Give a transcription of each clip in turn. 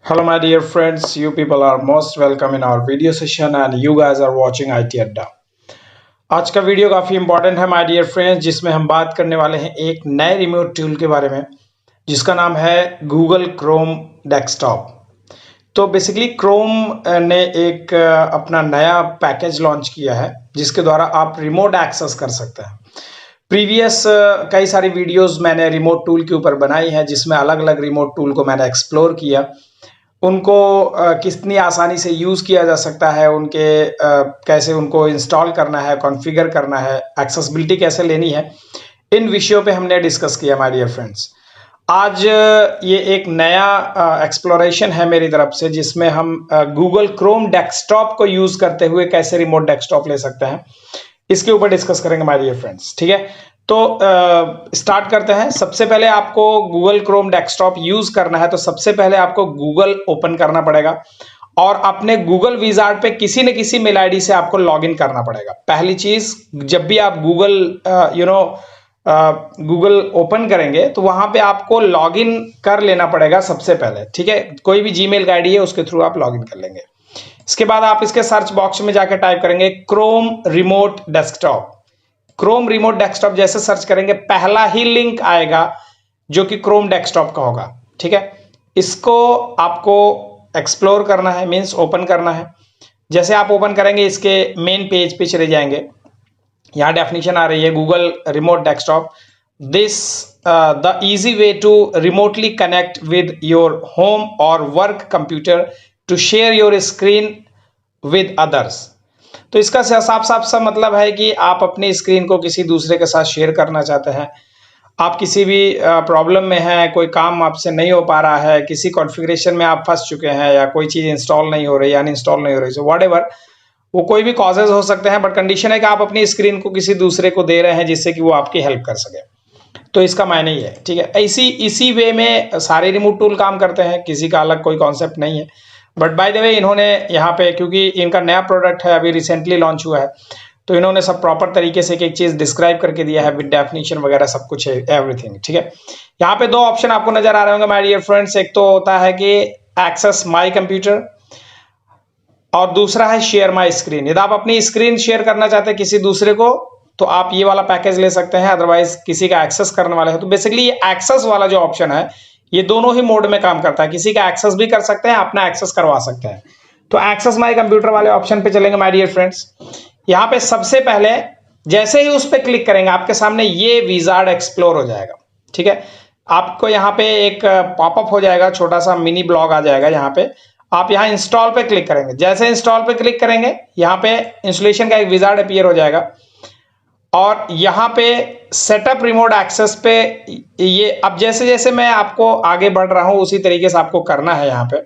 Hello my dear friends, you people are most welcome in our video session and you guys are watching IT अड्डा। आज का video काफ़ी important है my dear friends, जिसमें हम बात करने वाले हैं एक नए रिमोट टूल के बारे में जिसका नाम है गूगल क्रोम डेस्कटॉप। तो बेसिकली क्रोम ने एक अपना नया पैकेज लॉन्च किया है जिसके द्वारा आप रिमोट एक्सेस कर सकते हैं। प्रीवियस कई सारी वीडियोस मैंने रिमोट टूल के ऊपर बनाई है जिसमें अलग अलग रिमोट टूल को मैंने एक्सप्लोर किया, उनको कितनी आसानी से यूज़ किया जा सकता है, उनके कैसे उनको इंस्टॉल करना है, कॉन्फ़िगर करना है, एक्सेसिबिलिटी कैसे लेनी है, इन विषयों पे हमने डिस्कस किया माय डियर फ्रेंड्स। आज ये एक नया एक्सप्लोरेशन है मेरी तरफ से जिसमें हम गूगल क्रोम डेस्कटॉप को यूज़ करते हुए कैसे रिमोट डेस्कटॉप ले सकते हैं, इसके ऊपर डिस्कस करेंगे माय डियर फ्रेंड्स। ठीक है, तो स्टार्ट करते हैं। सबसे पहले आपको गूगल क्रोम डेस्कटॉप यूज करना है तो सबसे पहले आपको गूगल ओपन करना पड़ेगा और अपने गूगल विजार्ड पे किसी न किसी मेल आईडी से आपको लॉगिन करना पड़ेगा। पहली चीज, जब भी आप गूगल ओपन करेंगे तो वहां पे आपको लॉगिन कर लेना पड़ेगा सबसे पहले। ठीक है, कोई भी जीमेल आईडी है उसके थ्रू आप लॉगिन कर लेंगे। इसके बाद आप इसके सर्च बॉक्स में जाकर टाइप करेंगे Chrome remote desktop. Chrome remote desktop जैसे सर्च करेंगे पहला ही लिंक आएगा जो कि क्रोम डेस्कटॉप का होगा। ठीक है, इसको आपको एक्सप्लोर करना है, मींस ओपन करना है। जैसे आप ओपन करेंगे इसके मेन पेज पे चले जाएंगे। यहाँ डेफिनेशन आ रही है Google remote desktop, this the easy way to remotely connect with your home or work computer to share your screen with others. तो इसका साफ साफ सा मतलब है कि आप अपनी स्क्रीन को किसी दूसरे के साथ शेयर करना चाहते हैं। आप किसी भी प्रॉब्लम में हैं, कोई काम आपसे नहीं हो पा रहा है, किसी कॉन्फ़िगरेशन में आप फंस चुके हैं या कोई चीज़ इंस्टॉल नहीं हो रही, अनइंस्टॉल नहीं हो रही, सो व्हाटएवर, वो कोई भी कॉजेज हो सकते हैं, बट कंडीशन है कि आप अपनी स्क्रीन को किसी दूसरे को दे रहे हैं जिससे कि वो आपकी हेल्प कर सके। तो इसका मायने ही है। ठीक है, इसी वे में सारे रिमोट टूल काम करते हैं, किसी का अलग कोई कॉन्सेप्ट नहीं है। बट बाय द वे इन्होंने यहाँ पे, क्योंकि इनका नया प्रोडक्ट है, अभी रिसेंटली लॉन्च हुआ है, तो इन्होंने सब प्रॉपर तरीके से एक चीज डिस्क्राइब करके दिया है विद डेफिनेशन वगैरह सब कुछ है, एवरीथिंग। ठीक है, यहाँ पे दो ऑप्शन आपको नजर आ रहे होंगे माय डियर फ्रेंड्स। एक तो होता है कि एक्सेस माय कंप्यूटर और दूसरा है शेयर माय स्क्रीन। यदि आप अपनी स्क्रीन शेयर करना चाहते हैं किसी दूसरे को तो आप ये वाला पैकेज ले सकते हैं, अदरवाइज किसी का एक्सेस करने वाले हैं तो बेसिकली ये एक्सेस वाला जो ऑप्शन है ये दोनों ही मोड में काम करता है। किसी का एक्सेस भी कर सकते हैं, अपना एक्सेस करवा सकते हैं। तो एक्सेस माय कंप्यूटर वाले ऑप्शन पे चलेंगे माय डियर फ्रेंड्स। यहाँ पे सबसे पहले जैसे ही उस पर क्लिक करेंगे आपके सामने ये विजार्ड एक्सप्लोर हो जाएगा। ठीक है, आपको यहाँ पे एक पॉपअप हो जाएगा, छोटा सा मिनी ब्लॉग आ जाएगा। यहाँ पे आप यहाँ इंस्टॉल पे क्लिक करेंगे। जैसे इंस्टॉल पे क्लिक करेंगे यहाँ पे इंस्टॉलेशन का एक विजार्ड अपीयर हो जाएगा और यहाँ पे सेटअप रिमोट एक्सेस पे ये अब जैसे जैसे मैं आपको आगे बढ़ रहा हूँ उसी तरीके से आपको करना है। यहाँ पे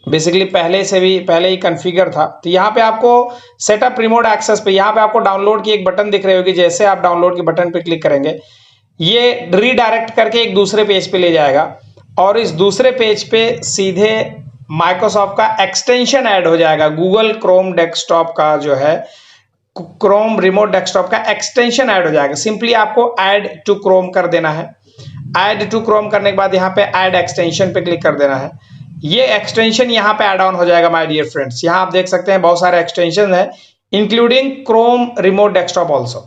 बेसिकली पहले ही कॉन्फ़िगर था, तो यहाँ पे आपको सेटअप रिमोट एक्सेस पे यहाँ पे आपको डाउनलोड की एक बटन दिख रही होगी। जैसे आप डाउनलोड के बटन पे क्लिक करेंगे ये रीडायरेक्ट करके एक दूसरे पेज पे ले जाएगा और इस दूसरे पेज पे सीधे माइक्रोसॉफ्ट का एक्सटेंशन ऐड हो जाएगा। गूगल क्रोम डेस्कटॉप का जो है क्रोम रिमोट डेस्कटॉप का एक्सटेंशन ऐड हो जाएगा। सिंपली आपको ऐड टू क्रोम कर देना है। ऐड टू क्रोम करने के बाद यहाँ पे ऐड एक्सटेंशन पे क्लिक कर देना है। ये एक्सटेंशन यहाँ पे ऐड ऑन हो जाएगा माय डियर फ्रेंड्स। यहाँ आप देख सकते हैं बहुत सारे एक्सटेंशन है including Chrome remote desktop also.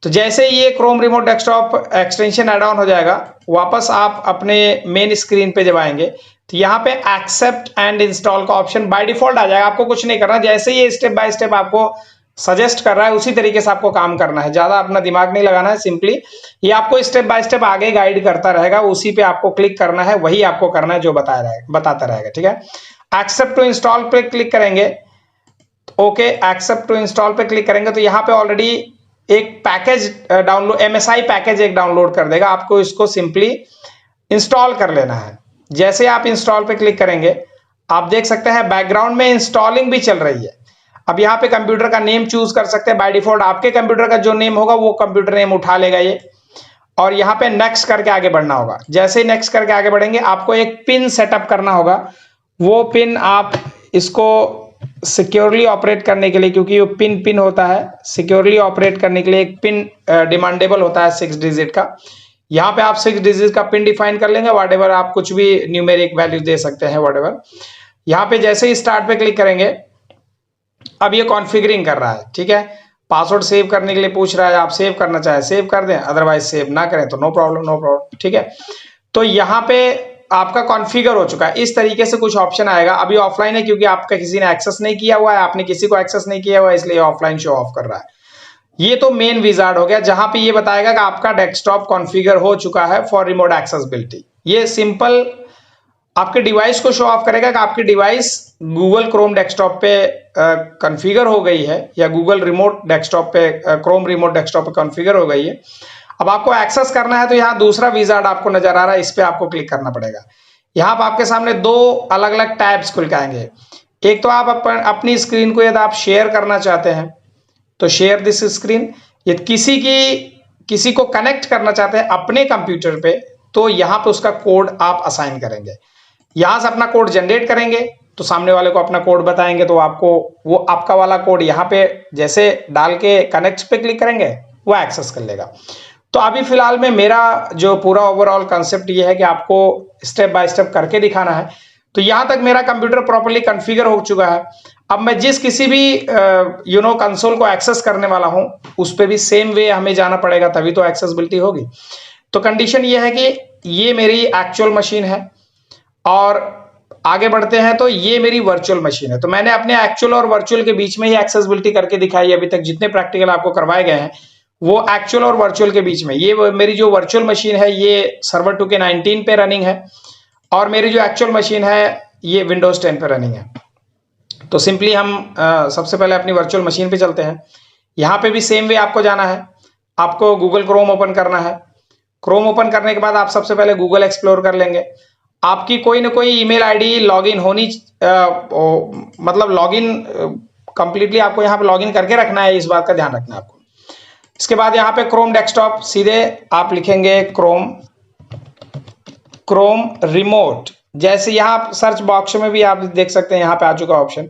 तो जैसे ये Chrome remote desktop extension add on हो जाएगा, वापस आप अपने मेन स्क्रीन पे जब आएंगे तो यहाँ पे एक्सेप्ट एंड इंस्टॉल का ऑप्शन बाय डिफॉल्ट आ जाएगा। आपको कुछ नहीं करना, जैसे ये स्टेप बाय स्टेप आपको सजेस्ट कर रहा है उसी तरीके से आपको काम करना है। ज्यादा अपना दिमाग नहीं लगाना है, सिंपली ये आपको स्टेप बाय स्टेप आगे गाइड करता रहेगा, उसी पे आपको क्लिक करना है, वही आपको करना है जो बताता रहेगा। ठीक है, एक्सेप्ट टू इंस्टॉल पे क्लिक करेंगे। ओके, एक्सेप्ट टू इंस्टॉल पे क्लिक करेंगे तो यहाँ पे ऑलरेडी एक पैकेज डाउनलोड, MSI पैकेज एक डाउनलोड कर देगा। आपको इसको सिंपली इंस्टॉल कर लेना है। जैसे आप इंस्टॉल पे क्लिक करेंगे आप देख सकते हैं बैकग्राउंड में इंस्टॉलिंग भी चल रही है। अब यहाँ पे कंप्यूटर का नेम चूज कर सकते हैं। बाय डिफॉल्ट आपके कंप्यूटर का जो नेम होगा वो कंप्यूटर नेम उठा लेगा ये, और यहाँ पे नेक्स्ट करके आगे बढ़ना होगा। जैसे ही नेक्स्ट करके आगे बढ़ेंगे आपको एक पिन सेटअप करना होगा। वो पिन आप इसको सिक्योरली ऑपरेट करने के लिए, क्योंकि ये पिन होता है, सिक्योरली ऑपरेट करने के लिए एक पिन डिमांडेबल होता है 6 डिजिट का। यहाँ पे आप 6 डिजिट का पिन डिफाइन कर लेंगे, वट एवर आप कुछ भी न्यूमेरिक वैल्यू दे सकते हैं, वट एवर। यहाँ पे जैसे ही स्टार्ट पे क्लिक करेंगे, अब ये कॉन्फ़िगरिंग कर रहा है, ठीक है। पासवर्ड सेव करने के लिए पूछ रहा है, आप सेव करना चाहे सेव कर दें, अदरवाइज सेव ना करें तो नो प्रॉब्लम, नो प्रॉब्लम, ठीक है। तो यहाँ पे आपका कॉन्फ़िगर हो चुका है। इस तरीके से कुछ ऑप्शन आएगा। अभी ऑफलाइन है क्योंकि आपका किसी ने एक्सेस नहीं किया हुआ है, आपने किसी को एक्सेस नहीं किया हुआ है, इसलिए ऑफलाइन शो ऑफ कर रहा है। ये तो मेन विजार्ड हो गया, जहां पे ये बताएगा कि आपका डेस्कटॉप कॉन्फ़िगर हो चुका है फॉर रिमोट एक्सेसिबिलिटी। ये सिंपल आपके डिवाइस को शो ऑफ करेगा कि आपकी डिवाइस गूगल क्रोम डेस्कटॉप पे कॉन्फ़िगर हो गई है, या गूगल रिमोट डेस्कटॉप पे क्रोम रिमोट डेस्कटॉप पे कॉन्फ़िगर हो गई है। अब आपको एक्सेस करना है तो यहाँ दूसरा विजार्ड आपको नजर आ रहा है, इस पे आपको क्लिक करना पड़ेगा। यहाँ पर आपके सामने दो अलग अलग टैब्स खुल के आएंगे। एक तो आप अपनी स्क्रीन को यदि आप शेयर करना चाहते हैं तो शेयर दिस स्क्रीन, ये किसी को कनेक्ट करना चाहते हैं अपने कंप्यूटर पे, तो यहाँ पे उसका कोड आप असाइन करेंगे। यहां से अपना कोड जनरेट करेंगे तो सामने वाले को अपना कोड बताएंगे, तो आपको वो आपका वाला कोड यहाँ पे जैसे डाल के कनेक्ट पे क्लिक करेंगे वो एक्सेस कर लेगा। तो अभी फिलहाल में मेरा जो पूरा ओवरऑल कंसेप्ट ये है कि आपको स्टेप बाय स्टेप करके दिखाना है। तो यहां तक मेरा कंप्यूटर प्रॉपर्ली कॉन्फ़िगर हो चुका है। अब मैं जिस किसी भी कंसोल को एक्सेस करने वाला हूं, उस पर भी सेम वे हमें जाना पड़ेगा, तभी तो एक्सेसिबिलिटी होगी। तो कंडीशन ये है कि ये मेरी एक्चुअल मशीन है, और आगे बढ़ते हैं तो ये मेरी वर्चुअल मशीन है। तो मैंने अपने एक्चुअल और वर्चुअल के बीच में ही एक्सेसिबिलिटी करके दिखाई। अभी तक जितने प्रैक्टिकल आपको करवाए गए हैं वो एक्चुअल और वर्चुअल के बीच में। ये मेरी जो वर्चुअल मशीन है ये सर्वर 2K19 पे रनिंग है, और मेरी जो एक्चुअल मशीन है ये विंडोज 10 पे रनिंग है। तो सिंपली हम सबसे पहले अपनी वर्चुअल मशीन पे चलते हैं। यहाँ पे भी सेम वे आपको जाना है। आपको गूगल क्रोम ओपन करना है। क्रोम ओपन करने के बाद आप सबसे पहले गूगल एक्सप्लोर कर लेंगे। आपकी कोई ना कोई ईमेल आईडी लॉगिन होनी, मतलब लॉगिन कंप्लीटली आपको यहाँ पे लॉगिन करके रखना है, इस बात का ध्यान रखना है आपको। इसके बाद यहाँ पे क्रोम डेस्कटॉप, सीधे आप लिखेंगे क्रोम रिमोट। जैसे यहाँ सर्च बॉक्स में भी आप देख सकते हैं, यहाँ पे आ चुका ऑप्शन।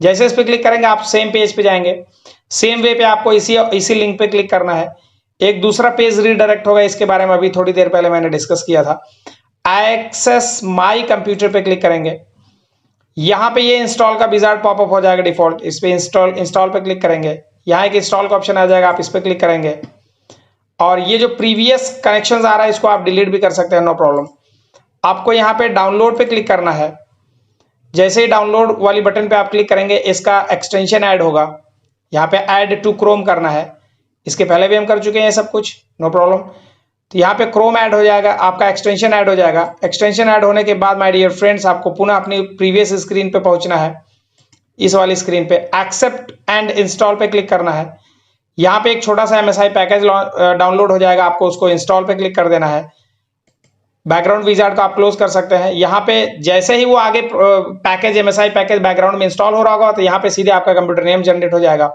जैसे इस पे क्लिक करेंगे आप सेम पेज पे जाएंगे। सेम वे पे आपको इसी लिंक पे क्लिक करना है। एक दूसरा पेज रीडायरेक्ट होगा, इसके बारे में अभी थोड़ी देर पहले मैंने डिस्कस किया था। एक्सेस माई कंप्यूटर पे क्लिक करेंगे। यहाँ पे ये इंस्टॉल का विजार्ड पॉपअप हो जाएगा डिफॉल्ट। इस पे इंस्टॉल पे क्लिक करेंगे। यहाँ एक इंस्टॉल का ऑप्शन आ जाएगा, आप इस पे क्लिक करेंगे, और ये जो प्रीवियस कनेक्शन आ रहा है इसको आप डिलीट भी कर सकते हैं, नो प्रॉब्लम। आपको यहाँ पे डाउनलोड पे क्लिक करना है। जैसे ही डाउनलोड वाली बटन पे आप क्लिक करेंगे, इसका एक्सटेंशन ऐड होगा। यहाँ पे ऐड टू क्रोम करना है। इसके पहले भी हम कर चुके हैं सब कुछ, नो प्रॉब्लम। तो यहाँ पे क्रोम ऐड हो जाएगा, आपका एक्सटेंशन ऐड हो जाएगा। एक्सटेंशन ऐड होने के बाद माय डियर फ्रेंड्स, आपको पुनः अपनी प्रीवियस स्क्रीन पे पहुंचना है। इस वाली स्क्रीन पे एक्सेप्ट एंड इंस्टॉल पे क्लिक करना है। यहाँ पे एक छोटा सा MSI पैकेज डाउनलोड हो जाएगा, आपको उसको इंस्टॉल पे क्लिक कर देना है। बैकग्राउंड विजार्ड को आप क्लोज कर सकते हैं। यहाँ पे जैसे ही वो आगे पैकेज MSI पैकेज बैकग्राउंड में इंस्टॉल हो रहा होगा, तो यहाँ पे सीधे आपका कंप्यूटर नेम जनरेट हो जाएगा।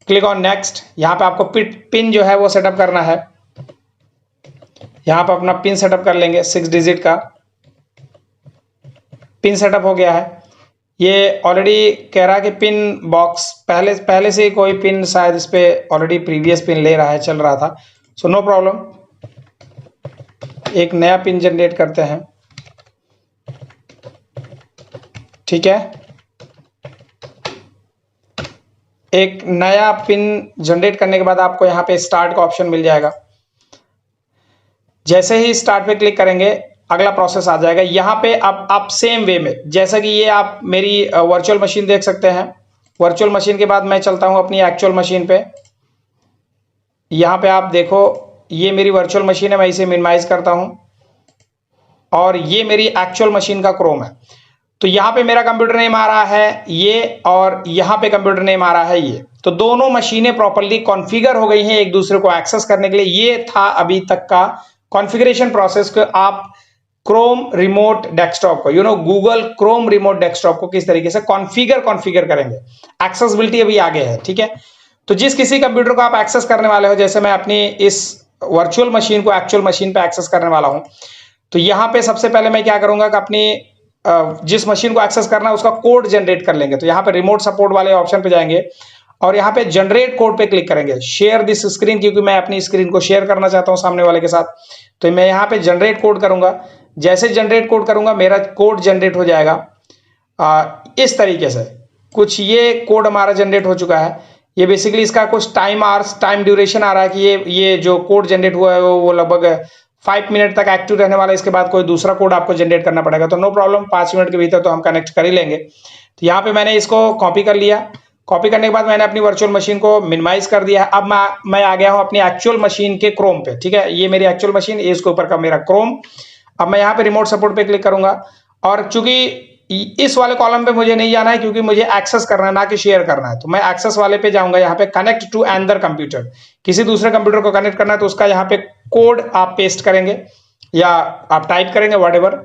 Click on next. यहाँ पे आपको पिन जो है वो सेटअप करना है। यहाँ पे अपना पिन सेटअप कर लेंगे, 6 डिजिट का पिन सेटअप हो गया है। ये ऑलरेडी कह रहा है कि पिन बॉक्स पहले से कोई पिन शायद इस पे ऑलरेडी प्रीवियस पिन ले रहा है, चल रहा था, सो नो प्रॉब्लम। एक नया पिन जनरेट करते हैं, ठीक है। एक नया पिन जनरेट करने के बाद आपको यहाँ पे स्टार्ट का ऑप्शन मिल जाएगा। जैसे ही स्टार्ट पे क्लिक करेंगे अगला प्रोसेस आ जाएगा। यहाँ पे अब आप सेम वे में, जैसा कि ये आप मेरी वर्चुअल मशीन देख सकते हैं। वर्चुअल मशीन के बाद मैं चलता हूँ अपनी एक्चुअल मशीन पे। यहाँ पे आप देखो, ये मेरी वर्चुअल मशीन है, मैं इसे मिनिमाइज करता हूँ, और ये मेरी एक्चुअल मशीन का क्रोम है। तो यहाँ पे मेरा कंप्यूटर नेम आ रहा है ये, और यहाँ पे कंप्यूटर नेम आ रहा है ये। तो दोनों मशीनें प्रॉपर्ली कॉन्फ़िगर हो गई हैं एक दूसरे को एक्सेस करने के लिए। ये था अभी तक का कॉन्फ़िगरेशन प्रोसेस को आप क्रोम रिमोट डेस्कटॉप को, गूगल क्रोम रिमोट डेस्कटॉप को किस तरीके से कॉन्फ़िगर करेंगे। एक्सेसिबिलिटी अभी आगे है, ठीक है। तो जिस किसी कंप्यूटर को आप एक्सेस करने वाले हो, जैसे मैं अपनी इस वर्चुअल मशीन को एक्चुअल मशीन पे एक्सेस करने वाला हूं, तो यहाँ पे सबसे पहले मैं क्या करूंगा कि अपनी जिस मशीन को एक्सेस करना है उसका कोड जनरेट कर लेंगे। तो यहाँ पे रिमोट सपोर्ट वाले ऑप्शन पे जाएंगे, और यहाँ पे जनरेट कोड पे क्लिक करेंगे, शेयर दिस स्क्रीन, क्योंकि मैं अपनी स्क्रीन को शेयर करना चाहता हूँ सामने वाले के साथ। तो मैं यहाँ पे जनरेट कोड करूंगा। जैसे जनरेट कोड करूंगा मेरा कोड जनरेट हो जाएगा इस तरीके से। कुछ ये कोड हमारा जनरेट हो चुका है। ये बेसिकली इसका कुछ टाइम ड्यूरेशन आ रहा है कि ये जो कोड जनरेट हुआ है वो लगभग 5 मिनट तक एक्टिव रहने वाला है। इसके बाद कोई दूसरा कोड आपको जनरेट करना पड़ेगा। तो नो प्रॉब्लम, 5 मिनट के भीतर तो हम कनेक्ट कर ही लेंगे। तो यहाँ पे मैंने इसको कॉपी कर लिया। कॉपी करने के बाद मैंने अपनी वर्चुअल मशीन को मिनिमाइज कर दिया। अब मैं आ गया हूँ अपनी एक्चुअल मशीन के क्रोम पे। ठीक है, ये मेरी एक्चुअल मशीन, ये इसके ऊपर का मेरा क्रोम। अब मैं यहाँ पे रिमोट सपोर्ट पे क्लिक करूंगा और चूंकि इस वाले कॉलम पे मुझे नहीं जाना है क्योंकि मुझे एक्सेस करना है ना कि शेयर करना है, तो मैं एक्सेस वाले पे जाऊंगा। यहाँ पे कनेक्ट टू अनदर कंप्यूटर, किसी दूसरे कंप्यूटर को कनेक्ट करना है तो उसका यहाँ पे कोड आप पेस्ट करेंगे या आप टाइप करेंगे व्हाटएवर।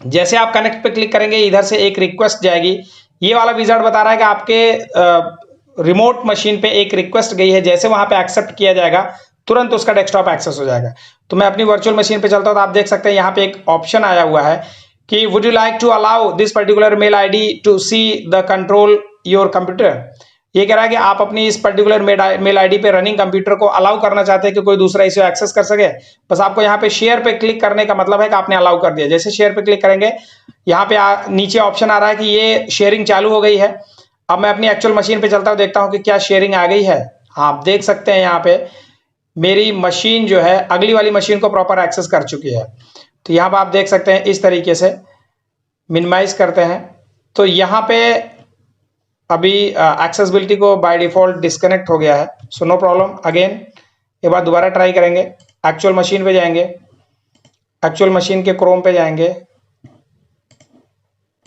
जैसे आप कनेक्ट पे क्लिक करेंगे इधर से एक रिक्वेस्ट जाएगी। ये वाला विजार्ड बता रहा है कि आपके रिमोट मशीन पे एक रिक्वेस्ट गई है, जैसे वहां पे एक्सेप्ट किया जाएगा तुरंत उसका डेस्कटॉप एक्सेस हो जाएगा। तो मैं अपनी वर्चुअल मशीन पे चलता हूं तो आप देख सकते हैं यहाँ पे एक ऑप्शन आया हुआ है कि would you like to allow this particular mail ID to see the control your computer. ये कह रहा है कि आप अपनी इस पर्टिकुलर मेल आईडी पे रनिंग कंप्यूटर को अलाउ करना चाहते हैं कि कोई दूसरा इसे एक्सेस कर सके। बस आपको यहाँ पे शेयर पे क्लिक करने का मतलब है कि आपने अलाउ कर दिया। जैसे शेयर पे क्लिक करेंगे यहाँ पे नीचे ऑप्शन आ रहा है कि ये शेयरिंग चालू हो गई है। अब मैं अपनी एक्चुअल मशीन पे चलता हूँ, देखता हूँ कि क्या शेयरिंग आ गई है। आप देख सकते हैं यहाँ पे मेरी मशीन जो है अगली वाली मशीन को प्रॉपर एक्सेस कर चुकी है। तो यहाँ पे आप देख सकते हैं इस तरीके से मिनिमाइज करते हैं तो यहाँ पे अभी एक्सेसिबिलिटी को बाय डिफॉल्ट डिस्कनेक्ट हो गया है। सो नो प्रॉब्लम, अगेन एक बार दोबारा ट्राई करेंगे। एक्चुअल मशीन पे जाएंगे, एक्चुअल मशीन के क्रोम पे जाएंगे,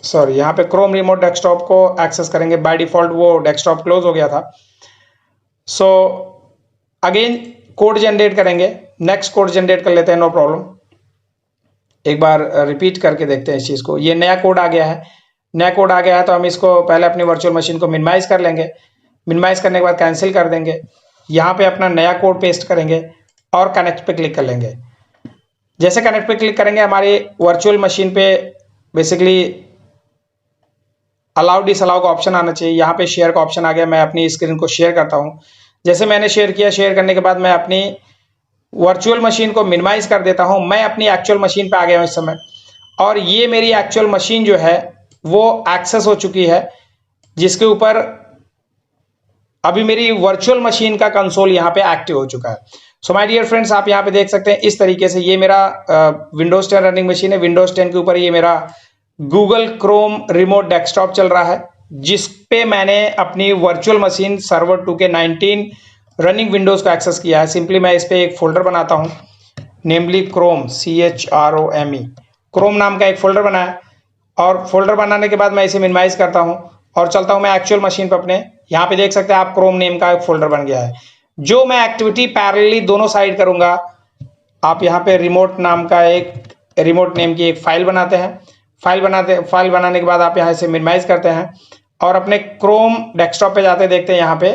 सॉरी यहाँ पे क्रोम रिमोट डेस्कटॉप को एक्सेस करेंगे। बाय डिफॉल्ट वो डेस्कटॉप क्लोज हो गया था। सो अगेन कोड जनरेट करेंगे, नेक्स्ट कोड जनरेट कर लेते हैं, नो प्रॉब्लम। एक बार रिपीट करके देखते हैं इस चीज को। ये नया कोड आ गया है, नया कोड आ गया है तो हम इसको पहले अपनी वर्चुअल मशीन को मिनिमाइज कर लेंगे। मिनिमाइज करने के बाद कैंसिल कर देंगे। यहाँ पे अपना नया कोड पेस्ट करेंगे और कनेक्ट पे क्लिक कर लेंगे। जैसे कनेक्ट पे क्लिक करेंगे हमारी वर्चुअल मशीन पे बेसिकली अलाउ डिसअलाउ का ऑप्शन आना चाहिए। यहाँ पे शेयर का ऑप्शन आ गया, मैं अपनी स्क्रीन को शेयर करता हूँ। जैसे मैंने शेयर किया, शेयर करने के बाद मैं अपनी वर्चुअल मशीन को मिनिमाइज कर देता हूँ। मैं अपनी एक्चुअल मशीन पे आ गया हूँ इस समय और ये मेरी एक्चुअल मशीन जो है वो एक्सेस हो चुकी है, जिसके ऊपर अभी मेरी वर्चुअल मशीन का कंसोल यहाँ पे एक्टिव हो चुका है। सो माय डियर फ्रेंड्स, आप यहाँ पे देख सकते हैं इस तरीके से ये मेरा विंडोज 10 रनिंग मशीन है। विंडोज 10 के ऊपर ये मेरा गूगल क्रोम रिमोट डेस्कटॉप चल रहा है, जिस पे मैंने अपनी virtual machine server 2K19 running Windows को एक्सेस किया है। सिंपली मैं इस पे एक फोल्डर बनाता हूँ, नेमली क्रोम, CHROME, क्रोम नाम का एक फोल्डर बनाया और फोल्डर बनाने के बाद मैं इसे मिनिमाइज करता हूँ और चलता हूँ मैं एक्चुअल मशीन पर अपने। यहाँ पे देख सकते हैं आप क्रोम नेम का एक फोल्डर बन गया है। जो मैं एक्टिविटी पैरेलली दोनों साइड करूंगा, आप यहाँ पे रिमोट नाम का एक रिमोट नेम की एक फाइल बनाते हैं। फाइल बनाने के बाद आप यहाँ से मिनिमाइज करते हैं और अपने क्रोम डेस्कटॉप पे जाते देखते हैं यहाँ पे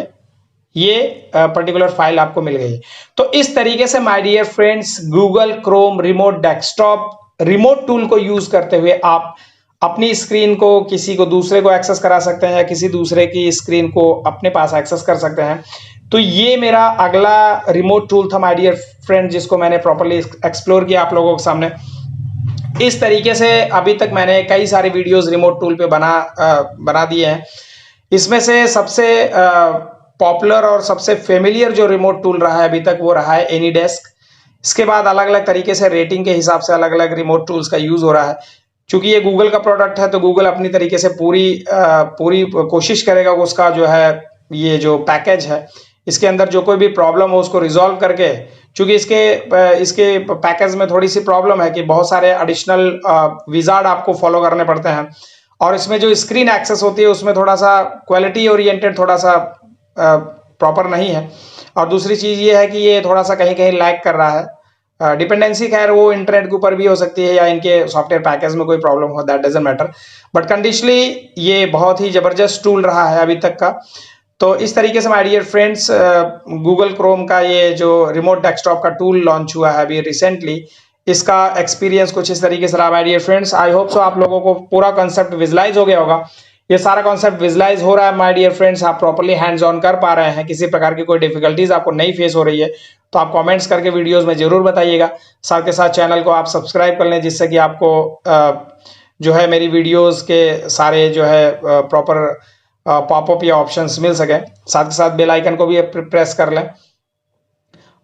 ये पर्टिकुलर फाइल आपको मिल गई। तो इस तरीके से my dear friends, Google Chrome remote desktop remote tool को यूज करते हुए आप अपनी स्क्रीन को किसी को दूसरे को एक्सेस करा सकते हैं या किसी दूसरे की स्क्रीन को अपने पास एक्सेस कर सकते हैं। तो ये मेरा अगला रिमोट टूल था माय डियर फ्रेंड, जिसको मैंने प्रॉपर्ली एक्सप्लोर किया आप लोगों के सामने। इस तरीके से अभी तक मैंने कई सारे वीडियोस रिमोट टूल पे बना दिए हैं। इसमें से सबसे पॉपुलर और सबसे फेमिलियर जो रिमोट टूल रहा है अभी तक वो रहा है एनीडेस्क। इसके बाद अलग अलग तरीके से रेटिंग के हिसाब से अलग अलग रिमोट टूल्स का यूज हो रहा है। क्योंकि ये गूगल का प्रोडक्ट है तो गूगल अपनी तरीके से पूरी कोशिश करेगा उसका जो है ये जो पैकेज है इसके अंदर जो कोई भी प्रॉब्लम हो उसको रिजॉल्व करके, क्योंकि इसके पैकेज में थोड़ी सी प्रॉब्लम है कि बहुत सारे एडिशनल विजार्ड आपको फॉलो करने पड़ते हैं और इसमें जो स्क्रीन एक्सेस होती है उसमें थोड़ा सा क्वालिटी ओरिएंटेड थोड़ा सा प्रॉपर नहीं है। और दूसरी चीज ये है कि ये थोड़ा सा कहीं कहीं लैग कर रहा है। डिपेंडेंसी खैर वो इंटरनेट के ऊपर भी हो सकती है या इनके सॉफ्टवेयर पैकेज में कोई प्रॉब्लम हो, that doesn't matter, but conditionally ये बहुत ही जबरदस्त टूल रहा है अभी तक का। तो इस तरीके से my dear friends, Google Chrome का ये जो रिमोट डेस्कटॉप का टूल लॉन्च हुआ है अभी रिसेंटली, इसका एक्सपीरियंस कुछ इस तरीके से रहा my dear friends. I hope so आप लोगों को पूरा कंसेप्ट विजुलाइज हो गया होगा। ये सारा कॉन्सेप्ट विजुलाइज हो रहा है माय डियर फ्रेंड्स, आप प्रॉपर्ली हैंड्स ऑन कर पा रहे हैं, किसी प्रकार की कोई डिफिकल्टीज आपको नहीं फेस हो रही है तो आप कमेंट्स करके वीडियोस में जरूर बताइएगा। साथ के साथ चैनल को आप सब्सक्राइब कर लें जिससे कि आपको जो है मेरी वीडियोस के सारे जो है प्रॉपर पॉपअप या ऑप्शंस मिल सके। साथ के साथ बेल आइकन को भी प्रेस कर लें।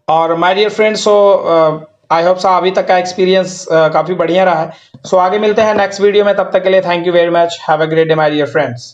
और my dear friends, so I hope सा अभी तक का एक्सपीरियंस काफी बढ़िया रहा है। सो आगे मिलते हैं नेक्स्ट वीडियो में, तब तक के लिए thank you very much, have a great day my dear friends.